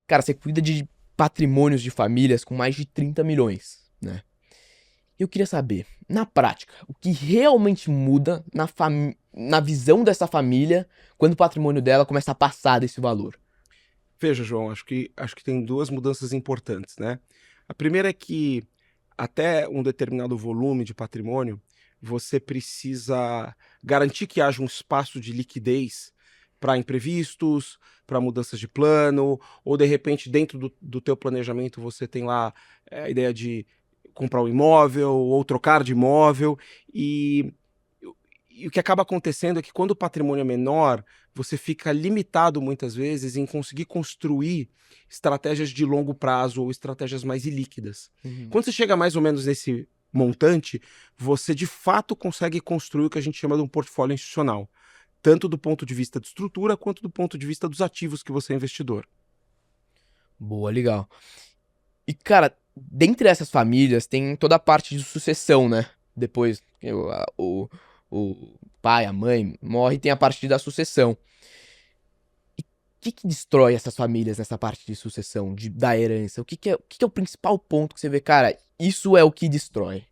Cara, você cuida de patrimônios de famílias com mais de 30 milhões, né? Eu queria saber, na prática, o que realmente muda na visão dessa família quando o patrimônio dela começa a passar desse valor. Veja, João, acho que tem duas mudanças importantes, né? A primeira é que até um determinado volume de patrimônio, você precisa garantir que haja um espaço de liquidez para imprevistos, para mudanças de plano, ou de repente dentro do teu planejamento você tem lá a ideia de comprar um imóvel ou trocar de imóvel e e o que acaba acontecendo é que quando o patrimônio é menor, você fica limitado muitas vezes em conseguir construir estratégias de longo prazo ou estratégias mais ilíquidas. Uhum. Quando você chega mais ou menos nesse montante, você de fato consegue construir o que a gente chama de um portfólio institucional, tanto do ponto de vista de estrutura quanto do ponto de vista dos ativos que você é investidor. Boa, legal. E, cara, dentre essas famílias tem toda a parte de sucessão, né? Depois que o pai, a mãe morre, tem a parte da sucessão. O que destrói essas famílias nessa parte de sucessão, da herança? O que é o principal ponto que você vê, cara, isso é o que destrói?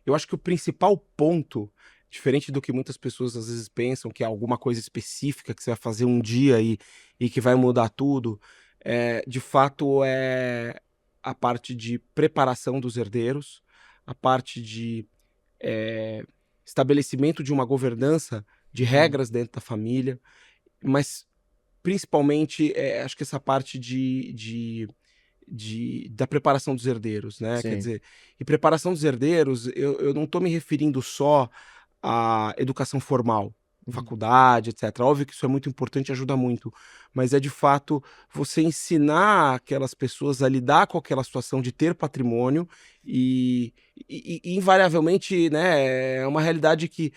Eu acho que o principal ponto, diferente do que muitas pessoas às vezes pensam, que é alguma coisa específica que você vai fazer um dia e que vai mudar tudo, de fato é a parte de preparação dos herdeiros, a parte de eh, estabelecimento de uma governança de Uhum. regras dentro da família, mas principalmente acho que essa parte da preparação dos herdeiros, né? Quer Sim. dizer, e preparação dos herdeiros, eu não estou me referindo só à educação formal, Uhum. faculdade, etc. Óbvio que isso é muito importante e ajuda muito, mas é de fato você ensinar aquelas pessoas a lidar com aquela situação de ter patrimônio e invariavelmente, né, é uma realidade que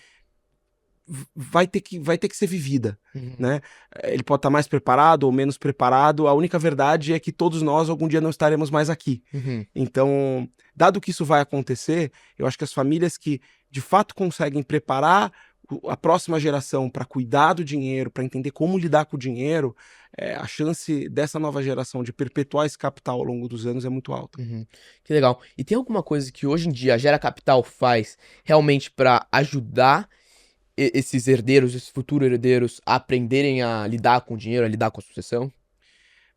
vai ter que ser vivida, Uhum. né? Ele pode estar mais preparado ou menos preparado, a única verdade é que todos nós algum dia não estaremos mais aqui. Uhum. Então, dado que isso vai acontecer, eu acho que as famílias que de fato conseguem preparar a próxima geração para cuidar do dinheiro, para entender como lidar com o dinheiro, a chance dessa nova geração de perpetuar esse capital ao longo dos anos é muito alta. Uhum. Que legal. E tem alguma coisa que hoje em dia a Gera Capital faz realmente pra ajudar esses herdeiros, esses futuros herdeiros, a aprenderem a lidar com o dinheiro, a lidar com a sucessão?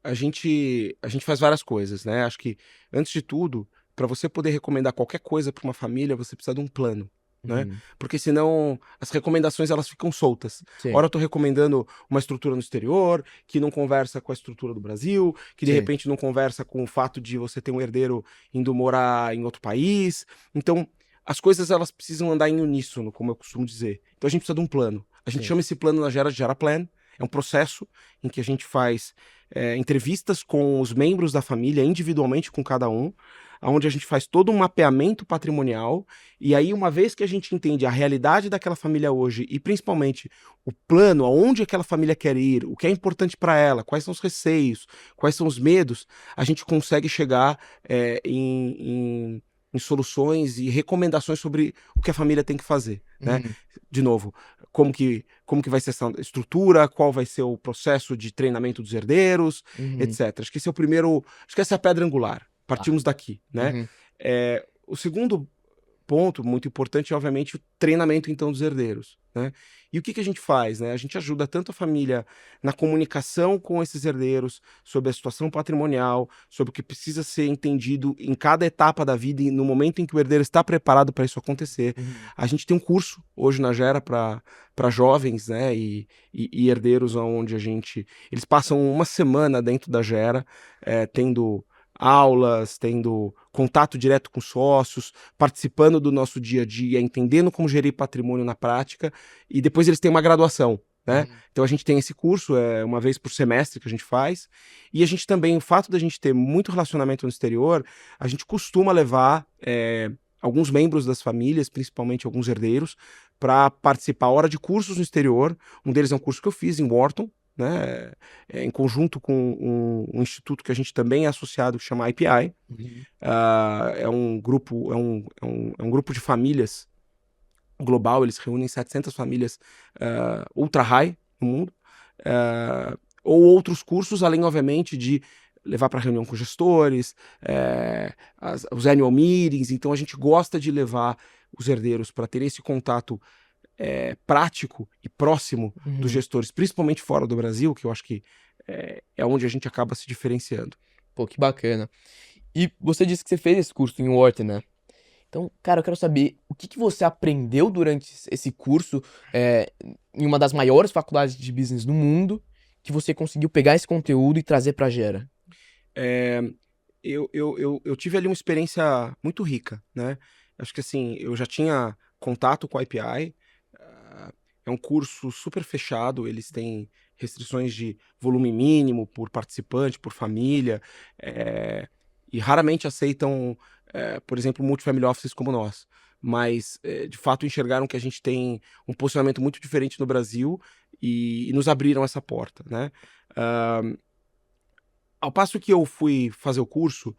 A gente faz várias coisas, né? Acho que, antes de tudo, para você poder recomendar qualquer coisa para uma família, você precisa de um plano, né? Uhum. Porque senão as recomendações elas ficam soltas. Sim, Ora eu tô recomendando uma estrutura no exterior, que não conversa com a estrutura do Brasil, que de sim. repente não conversa com o fato de você ter um herdeiro indo morar em outro país. Então, as coisas elas precisam andar em uníssono, como eu costumo dizer. Então a gente precisa de um plano. A gente Sim. chama esse plano na Gera de Gera Plan. É um processo em que a gente faz entrevistas com os membros da família, individualmente com cada um, onde a gente faz todo um mapeamento patrimonial, e aí, uma vez que a gente entende a realidade daquela família hoje, e principalmente o plano, aonde aquela família quer ir, o que é importante para ela, quais são os receios, quais são os medos, a gente consegue chegar em soluções e recomendações sobre o que a família tem que fazer, né? Uhum. De novo, como que vai ser essa estrutura, qual vai ser o processo de treinamento dos herdeiros, Uhum. etc. Acho que esse é o primeiro, acho que essa é a pedra angular. Tá. Partimos daqui, né? Uhum. O segundo ponto muito importante é, obviamente, o treinamento, então, dos herdeiros, né? E o que que a gente faz, né? A gente ajuda tanto a família na comunicação com esses herdeiros, sobre a situação patrimonial, sobre o que precisa ser entendido em cada etapa da vida e no momento em que o herdeiro está preparado para isso acontecer. Uhum. A gente tem um curso hoje na Gera para jovens, né, e herdeiros, onde eles passam uma semana dentro da Gera, tendo aulas, tendo contato direto com sócios, participando do nosso dia a dia, entendendo como gerir patrimônio na prática, e depois eles têm uma graduação, né? Uhum. Então a gente tem esse curso, uma vez por semestre que a gente faz, e a gente também, o fato da gente ter muito relacionamento no exterior, a gente costuma levar alguns membros das famílias, principalmente alguns herdeiros, para participar hora de cursos no exterior. Um deles é um curso que eu fiz em Wharton, né, em conjunto com um instituto que a gente também é associado, que chama IPI. Uhum. É um grupo de famílias global, eles reúnem 700 famílias ultra high no mundo, ou outros cursos, além, obviamente, de levar para reunião com gestores, os annual meetings. Então a gente gosta de levar os herdeiros para ter esse contato prático e próximo dos gestores, principalmente fora do Brasil, que eu acho que é onde a gente acaba se diferenciando. Pô, que bacana. E você disse que você fez esse curso em Wharton, né? Então, cara, eu quero saber o que você aprendeu durante esse curso em uma das maiores faculdades de business do mundo, que você conseguiu pegar esse conteúdo e trazer pra Gera. Eu tive ali uma experiência muito rica, né? Acho que assim, eu já tinha contato com a IPI, é um curso super fechado, eles têm restrições de volume mínimo por participante, por família, e raramente aceitam, por exemplo, multifamily offices como nós. Mas, de fato, enxergaram que a gente tem um posicionamento muito diferente no Brasil e nos abriram essa porta, né? Ao passo que eu fui fazer o curso,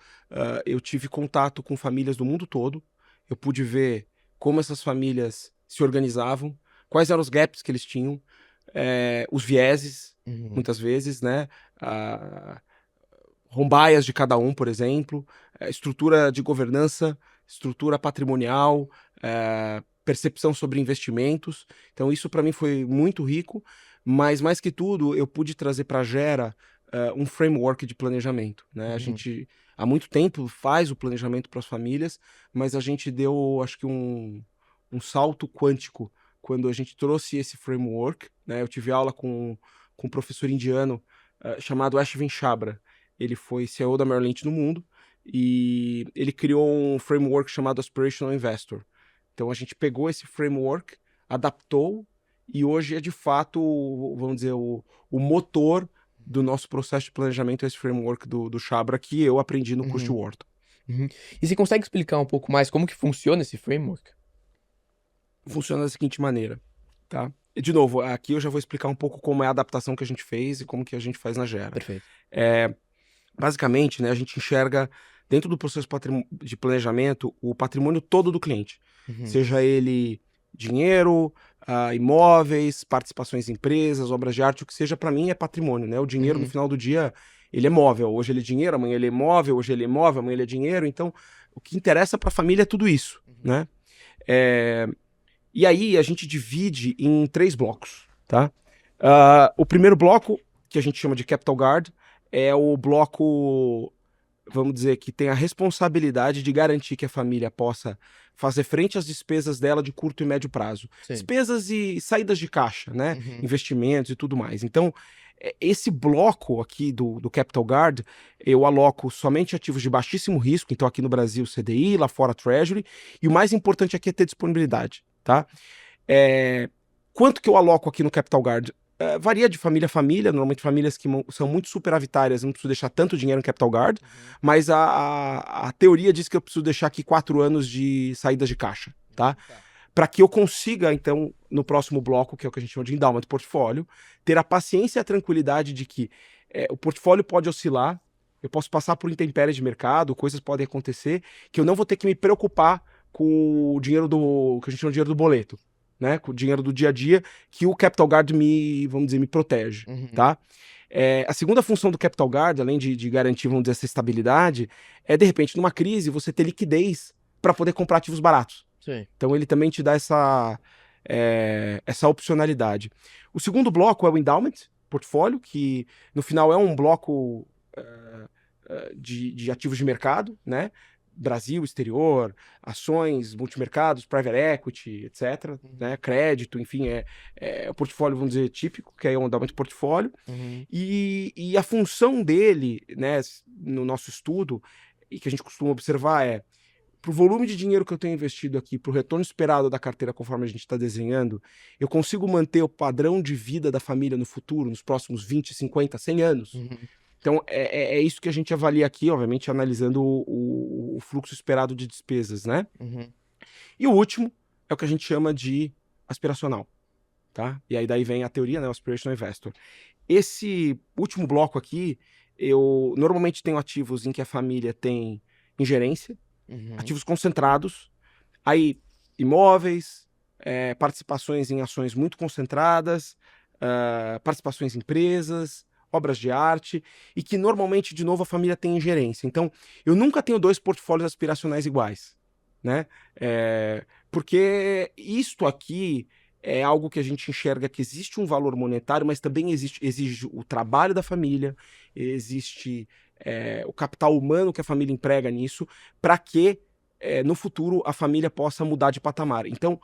eu tive contato com famílias do mundo todo, eu pude ver como essas famílias se organizavam, quais eram os gaps que eles tinham, os vieses, muitas vezes, né? Rombaias de cada um, por exemplo, estrutura de governança, estrutura patrimonial, percepção sobre investimentos. Então isso para mim foi muito rico, mas mais que tudo eu pude trazer para a Gera um framework de planejamento, né? A gente há muito tempo faz o planejamento para as famílias, mas a gente deu, acho que um salto quântico quando a gente trouxe esse framework, né? Eu tive aula com um professor indiano chamado Ashwin Chabra. Ele foi CEO da Merrill Lynch no mundo e ele criou um framework chamado Aspirational Investor. Então a gente pegou esse framework, adaptou e hoje é de fato, vamos dizer, o motor do nosso processo de planejamento, esse framework do Chabra que eu aprendi no curso de Wharton. E você consegue explicar um pouco mais como que funciona esse framework? Funciona da seguinte maneira, tá? E, de novo, aqui eu já vou explicar um pouco como é a adaptação que a gente fez e como que a gente faz na Gera. Perfeito. Basicamente, né, a gente enxerga dentro do processo de planejamento o patrimônio todo do cliente, seja ele dinheiro, imóveis, participações em empresas, obras de arte, o que seja, para mim é patrimônio, né? O dinheiro no final do dia ele é móvel, hoje ele é dinheiro, amanhã ele é imóvel, hoje ele é imóvel, amanhã ele é dinheiro, então o que interessa para a família é tudo isso, né? E aí a gente divide em 3 blocos, tá? O primeiro bloco, que a gente chama de Capital Guard, é o bloco, vamos dizer, que tem a responsabilidade de garantir que a família possa fazer frente às despesas dela de curto e médio prazo. Sim. Despesas e saídas de caixa, né? Investimentos e tudo mais. Então, esse bloco aqui do Capital Guard, eu aloco somente ativos de baixíssimo risco, então aqui no Brasil CDI, lá fora Treasury, e o mais importante aqui é ter disponibilidade, tá? Quanto que eu aloco aqui no Capital Guard? Varia de família a família, normalmente famílias que são muito superavitárias, não preciso deixar tanto dinheiro no Capital Guard, mas a teoria diz que eu preciso deixar aqui 4 anos de saídas de caixa, tá? Para que eu consiga, então, no próximo bloco, que é o que a gente chama de endowment portfólio, ter a paciência e a tranquilidade de que o portfólio pode oscilar, eu posso passar por intempéries de mercado, coisas podem acontecer, que eu não vou ter que me preocupar com o dinheiro que a gente chama de dinheiro do boleto, né, com o dinheiro do dia a dia, que o Capital Guard vamos dizer, me protege, tá? A segunda função do Capital Guard, além de garantir, vamos dizer, essa estabilidade, é, de repente, numa crise, você ter liquidez para poder comprar ativos baratos. Sim. Então, ele também te dá essa opcionalidade. O segundo bloco é o Endowment Portfólio, que, no final, é um bloco de ativos de mercado, né? Brasil, exterior, ações, multimercados, private equity, etc., né? Crédito, enfim, é o portfólio, vamos dizer, típico, que é um endowment portfólio. E a função dele, né, no nosso estudo, e que a gente costuma observar para o volume de dinheiro que eu tenho investido aqui, para o retorno esperado da carteira conforme a gente está desenhando, eu consigo manter o padrão de vida da família no futuro, nos próximos 20, 50, 100 anos? Então, é isso que a gente avalia aqui, obviamente, analisando o fluxo esperado de despesas, né? E o último é o que a gente chama de aspiracional, tá? E aí daí vem a teoria, né? O Aspirational Investor. Esse último bloco aqui, eu normalmente tenho ativos em que a família tem ingerência, ativos concentrados, aí imóveis, participações em ações muito concentradas, participações em empresas, obras de arte, e que normalmente, de novo, a família tem ingerência. Então, eu nunca tenho 2 portfólios aspiracionais iguais, né? Porque isto aqui é algo que a gente enxerga que existe um valor monetário, mas também exige o trabalho da família, existe o capital humano que a família emprega nisso, para que no futuro a família possa mudar de patamar. Então,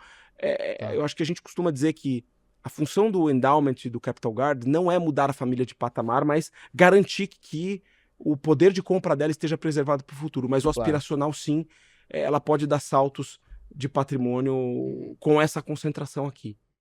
Tá. eu acho que a gente costuma dizer que a função do endowment e do capital guard não é mudar a família de patamar, mas garantir que o poder de compra dela esteja preservado para o futuro. Mas o Claro. aspiracional, sim, ela pode dar saltos de patrimônio com essa concentração aqui.